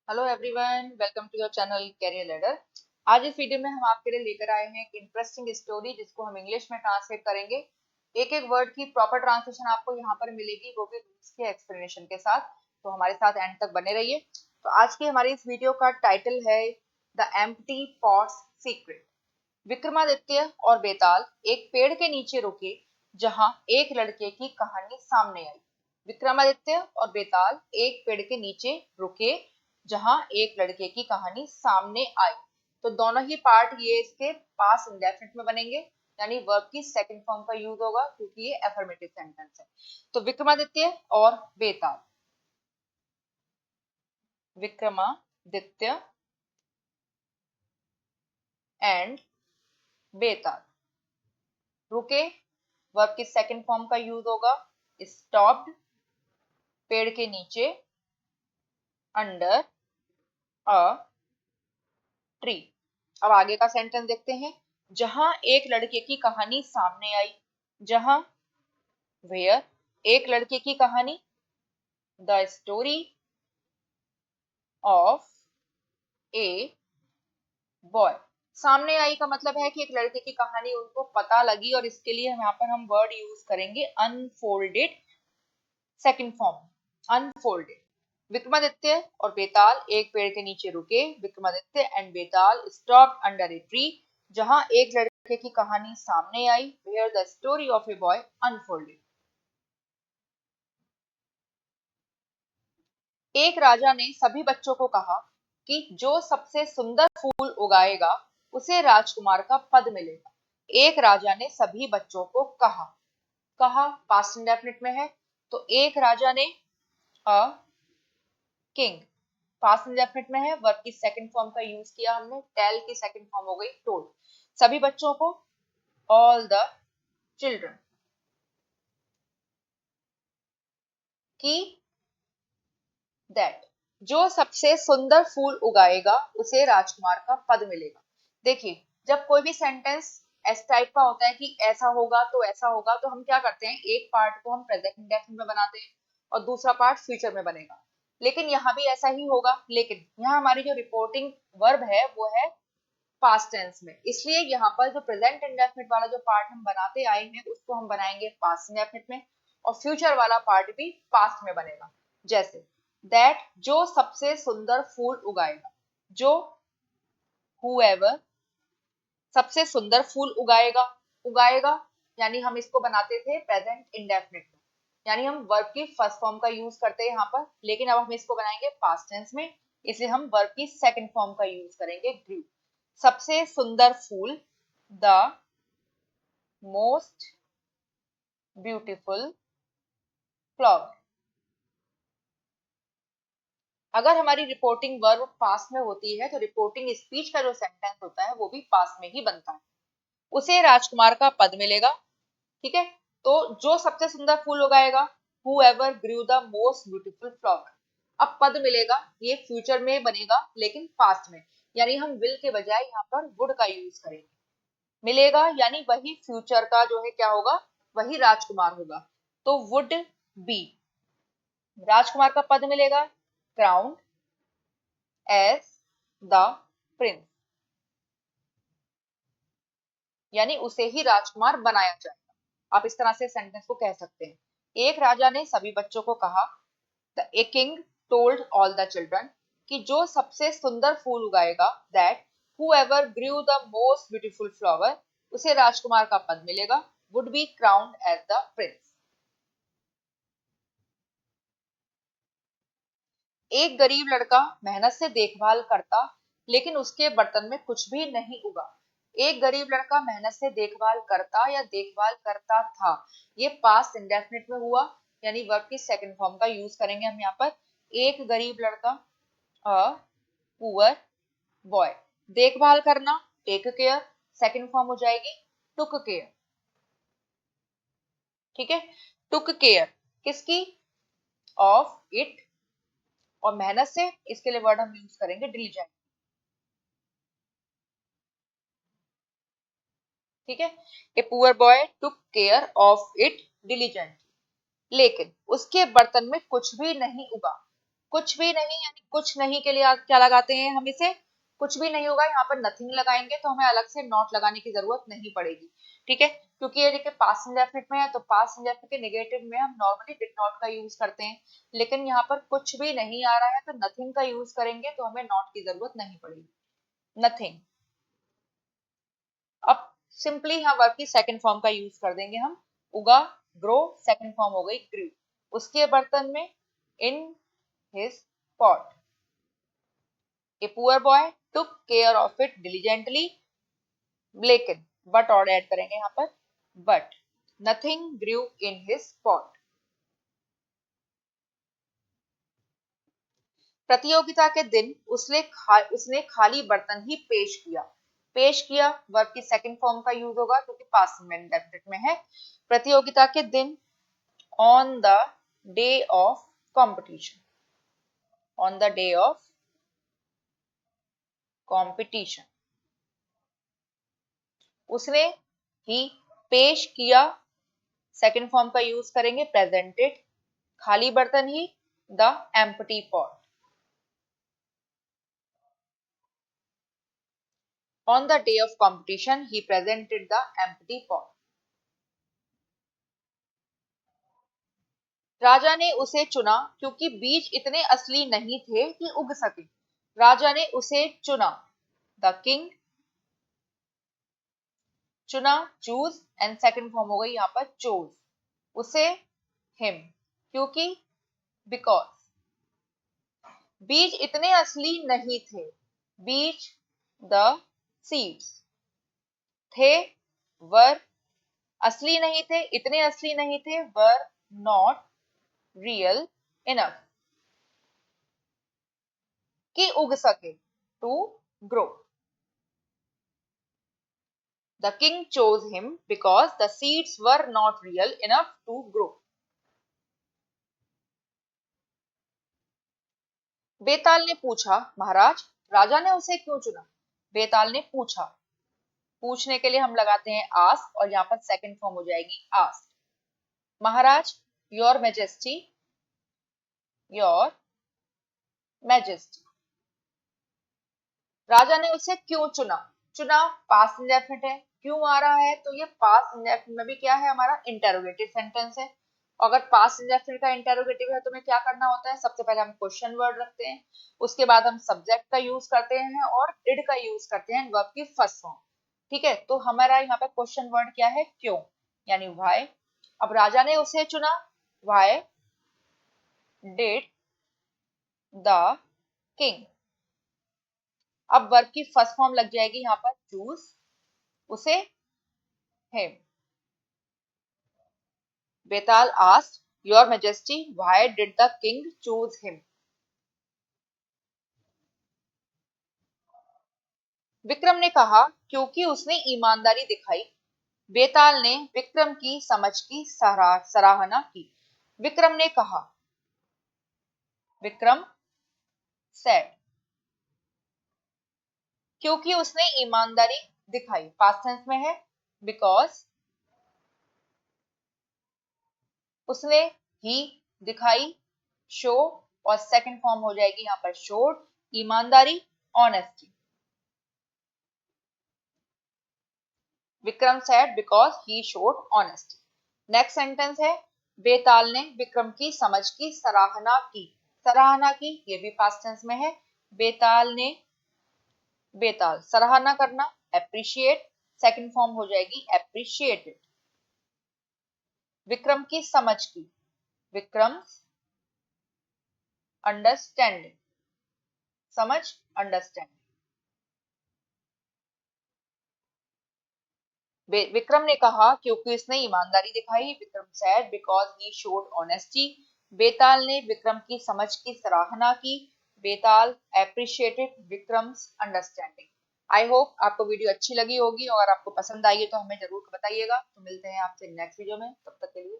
Hello everyone, welcome to your channel career ladder. आज इस video में हम आपके लिए लेकर आए हैं एक इंटरेस्टिंग स्टोरी जिसको हम इंग्लिश में ट्रांसलेट करेंगे। एक एक वर्ड की प्रॉपर ट्रांसलेशन आपको यहाँ पर मिलेगी, वो भी रूल्स के एक्सप्लेनेशन के साथ। तो हमारे साथ एंड तक बने रहिए। तो आज की हमारी इस वीडियो का टाइटल है the empty pots secret. Vikramaditya और बेताल एक पेड़ के नीचे रुके जहां एक लड़के की कहानी सामने आई। विक्रमादित्य और बेताल एक पेड़ के नीचे रुके जहां एक लड़के की कहानी सामने आई। तो दोनों ही पार्ट ये इसके पास इंडेफिनिट में बनेंगे, यानी वर्ब की सेकंड फॉर्म का यूज होगा क्योंकि ये एफर्मेटिव सेंटेंस है। तो विक्रमादित्य और बेताल, विक्रमादित्य एंड बेताल रुके, वर्ब की सेकंड फॉर्म का यूज होगा स्टॉप्ड, पेड़ के नीचे, अंडर अ ट्री। अब आगे का सेंटेंस देखते हैं। जहां एक लड़के की कहानी सामने आई, जहां वेयर एक लड़के की कहानी, the story of a boy. सामने आई का मतलब है कि एक लड़के की कहानी उनको पता लगी, और इसके लिए यहाँ पर हम वर्ड यूज करेंगे unfolded, second form unfolded. Vikramaditya और बेताल एक पेड़ के नीचे रुके, Vikramaditya and Betal stop under a tree, जहां एक लड़के की कहानी सामने आई, where the story of a boy unfolded. एक राजा ने सभी बच्चों को कहा कि जो सबसे सुंदर फूल उगाएगा उसे राजकुमार का पद मिलेगा। एक राजा ने सभी बच्चों को कहा, कहा पास्ट इंडेफिनिट में है, तो एक राजा ने, अ किंग पास्ट इंडेफिनिट में है, वर्ब की सेकंड फॉर्म का यूज किया हमने, टेल की सेकंड फॉर्म हो गई टोल्ड। सभी बच्चों को, ऑल द चिल्ड्रन, की दैट जो सबसे सुंदर फूल उगाएगा उसे राजकुमार का पद मिलेगा। देखिए, जब कोई भी सेंटेंस एस टाइप का होता है कि ऐसा होगा तो ऐसा होगा, तो हम क्या करते हैं, एक पार्ट को हम प्रेजेंट इंडेफिनिट में बनाते हैं और दूसरा पार्ट फ्यूचर में बनेगा। लेकिन यहाँ भी ऐसा ही होगा, लेकिन यहाँ हमारी जो रिपोर्टिंग वर्ब है वो है पास्ट टेंस में, इसलिए यहाँ पर जो प्रेजेंट इंडेफिनिट वाला जो पार्ट हम बनाते आए हैं उसको हम बनाएंगे पास्ट इंडेफिनिट में, और फ्यूचर वाला पार्ट भी पास्ट में बनेगा। जैसे दैट जो सबसे सुंदर फूल उगाएगा, जो whoever सबसे सुंदर फूल उगाएगा, उगाएगा यानी हम इसको बनाते थे प्रेजेंट इंडेफिनिट में, यानी हम वर्ब की फर्स्ट फॉर्म का यूज करते हैं यहाँ पर, लेकिन अब हम इसको बनाएंगे पास्ट टेंस में, इसलिए हम वर्ब की सेकंड फॉर्म का यूज करेंगे ग्रू। सबसे सुंदर फूल, द मोस्ट ब्यूटीफुल फ्लावर। अगर हमारी रिपोर्टिंग वर्ब पास्ट में होती है तो रिपोर्टिंग स्पीच का जो सेंटेंस होता है वो भी पास्ट में ही बनता है। उसे राजकुमार का पद मिलेगा, ठीक है। तो जो सबसे सुंदर फूल उगाएगा, whoever grew the most beautiful flower। अब पद मिलेगा, ये फ्यूचर में बनेगा लेकिन पास्ट में, यानी हम विल के बजाय यहाँ पर वुड का यूज करेंगे। मिलेगा यानी वही फ्यूचर का जो है क्या होगा, वही राजकुमार होगा, तो वुड बी, राजकुमार का पद मिलेगा, क्राउन एज द प्रिंस, यानी उसे ही राजकुमार बनाया जाएगा। आप इस तरह से सेंटेंस को कह सकते हैं। एक राजा ने सभी बच्चों को कहा, a king told all the children, कि जो सबसे सुंदर फूल उगाएगा, that whoever grew the most beautiful flower, उसे राजकुमार का पद मिलेगा, would be crowned as the prince। एक गरीब लड़का मेहनत से देखभाल करता लेकिन उसके बर्तन में कुछ भी नहीं उगा। एक गरीब लड़का मेहनत से देखभाल करता या देखभाल करता था, ये पास्ट इंडेफिनिट में हुआ, यानी वर्ब की सेकंड फॉर्म का यूज करेंगे हम यहाँ पर। एक गरीब लड़का, अ पुअर बॉय, देखभाल करना, टेक केयर, सेकंड फॉर्म हो जाएगी टुक केयर, ठीक है। टुक केयर किसकी, ऑफ इट, और मेहनत से इसके लिए वर्ड हम यूज करेंगे डिलीजेंट, ठीक है। ए poor boy took care of it diligent, लेकिन उसके बर्तन में कुछ भी नहीं उगा। कुछ भी नहीं, यानी कुछ नहीं के लिए क्या लगाते हैं हम इसे, कुछ भी नहीं होगा, यहाँ पर नथिंग लगाएंगे तो हमें अलग से नॉट लगाने की जरूरत नहीं पड़ेगी। ठीक है, क्योंकि ये देखिए पास्ट इंडेफिनिट में है, तो पास्ट इंडेफिनिट के नेगेटिव में हम नॉर्मली डिड नॉट का यूज करते हैं, लेकिन यहाँ पर कुछ भी नहीं आ रहा है तो नथिंग का यूज करेंगे तो हमें नॉट की जरूरत नहीं पड़ेगी, नथिंग। अब सिंपली यहाँ वर्ब की सेकंड फॉर्म का यूज कर देंगे हम, उगा, ग्रो, सेकंड फॉर्म हो गई ग्रीव, उसके बर्तन में, in his pot, a poor boy took care of it diligently, लेकिन बट और ऐड करेंगे यहाँ पर, but nothing grieve in his pot. प्रतियोगिता के दिन उसने खाली बर्तन ही पेश किया, पेश किया वर्ब की सेकंड फॉर्म का यूज होगा क्योंकि पास्ट इंडेफिनिट में है। प्रतियोगिता के दिन, on the day of competition, on the day of competition, उसने ही पेश किया, सेकंड फॉर्म का यूज करेंगे प्रेजेंटेड, खाली बर्तन ही, the empty pot. On the day of competition, he presented the empty pot. राजा ने उसे चुना क्योंकि बीज इतने असली नहीं थे कि उग सके। राजा ने उसे चुना, द किंग, चुना चूज, एंड सेकंड फॉर्म हो गई यहाँ पर चोज, उसे, हिम, क्योंकि, बिकॉज, बीज इतने असली नहीं थे, बीज, द सीड्स, थे, वर, असली नहीं थे, इतने असली नहीं थे, वर नॉट रियल इनफ, कि उग सके, to grow. The king chose him because the seeds were not real enough to grow. बेताल ने पूछा, महाराज, राजा ने उसे क्यों चुना? बेताल ने पूछा, पूछने के लिए हम लगाते हैं आस्क और यहाँ पर सेकंड फॉर्म हो जाएगी ask. Maharaj, your majesty, your majesty, राजा ने उसे क्यों चुना? चुना पास्ट इंडेफिनिट है, क्यों आ रहा है, तो ये पास्ट इंडेफिनिट में भी क्या है हमारा, इंटेरोगेटिव सेंटेंस है। अगर पास्ट इंडेफिनिट का इंटेरोगेटिव है तो हमें क्या करना होता है, सबसे पहले हम क्वेश्चन वर्ड रखते हैं, उसके बाद हम सब्जेक्ट का यूज करते हैं और डिड का यूज करते हैं वर्ब की फर्स्ट फॉर्म। ठीक है, तो हमारा यहाँ पे क्वेश्चन वर्ड क्या है, क्यों, यानी व्हाई। अब राजा ने उसे चुना, व्हाई डिड द किंग। अब वर्ब की फर्स्ट फॉर्म लग जाएगी यहाँ पर चूज, उसे, him. Betal asked, your majesty, why did the king choose him? Vikram ने कहा, क्योंकि उसने ईमानदारी दिखाई। बेताल ने विक्रम की समझ की सराहना की। विक्रम ने कहा, विक्रम सेड, क्योंकि उसने ईमानदारी दिखाई, पास्ट टेंस में है, बिकॉज, उसने ही दिखाई, शो, और सेकंड फॉर्म हो जाएगी यहाँ पर शोड, ईमानदारी, honesty. Vikram said because he showed honesty. Next sentence है, बेताल ने विक्रम की समझ की सराहना की। सराहना की, ये भी पास्ट टेंस में है, बेताल ने, बेताल सराहना करना, एप्रिशिएट, सेकंड फॉर्म हो जाएगी एप्रिशिएटेड। विक्रम की समझ की, विक्रम अंडरस्टैंडिंग, समझ, अंडरस्टैंडिंग। विक्रम ने कहा क्योंकि उसने ईमानदारी दिखाई, Vikram said because he showed honesty. Betal ने विक्रम की समझ की सराहना की, Betal appreciated Vikram's understanding. I hope आपको वीडियो अच्छी लगी होगी और आपको पसंद आई है तो हमें जरूर बताइएगा। तो मिलते हैं आपसे नेक्स्ट वीडियो में, तब तक के लिए